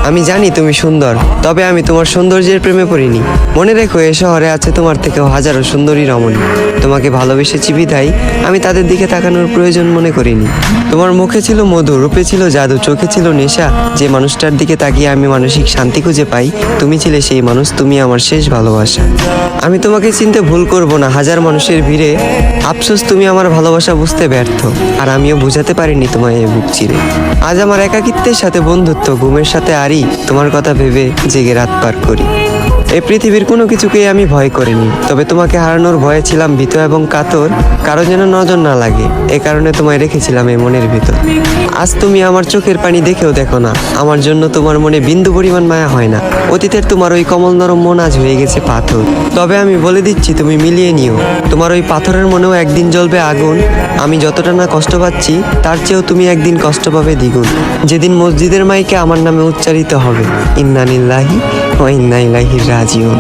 আমি জানি তুমি সুন্দর, তবে আমি তোমার সৌন্দর্যের প্রেমে পড়িনি। মনে রেখো, এ শহরে আছে তোমার থেকেও হাজারো সুন্দরী রমণী। তোমাকে ভালোবেসেছি বিধায় আমি তাদের দিকে তাকানোর প্রয়োজন মনে করিনি। তোমার মুখে ছিল মধু, রূপে ছিল জাদু, চোখে ছিল নেশা। যে মানুষটার দিকে তাকিয়ে আমি মানসিক শান্তি খুঁজে পাই, তুমি ছিলে সেই মানুষ। তুমি আমার শেষ ভালোবাসা। আমি তোমাকে চিনতে ভুল করব না হাজার মানুষের ভিড়ে। আফসোস তুমি আমার ভালোবাসা বুঝতে ব্যর্থ, আর আমিও বুঝাতে পারিনি তোমায় এই বুক চিরে। আজ আমার একাকিত্বের সাথে বন্ধুত্ব, ঘুমের সাথে আরি, তোমার কথা ভেবে জেগে রাত পার করি। এই পৃথিবীর কোনো কিছুকেই আমি ভয় করিনি, তবে তোমাকে হারানোর ভয়ে ছিলাম ভীত এবং কাতর। কারো যেন নজর না লাগে, এ কারণে তোমায় রেখেছিলাম এই মনের ভিতর। আজ তুমি আমার চোখের পানি দেখেও দেখো না, আমার জন্য তোমার মনে বিন্দু পরিমাণ মায়া হয় না। অতীতের তোমার ওই কমল নরম মন আজ হয়ে গেছে পাথর। তবে আমি বলে দিচ্ছি, তুমি মিলিয়ে নিও, তোমার ওই পাথরের মনেও একদিন জ্বলবে আগুন। আমি যতটা না কষ্ট পাচ্ছি, তার চেয়েও তুমি একদিন কষ্ট পাবে দ্বিগুণ। যেদিন মসজিদের মাইকে আমার নামে উচ্চারিত হবে ইন্না লিল্লাহি ওয়া ইন্না ইলাইহি রাজিউন।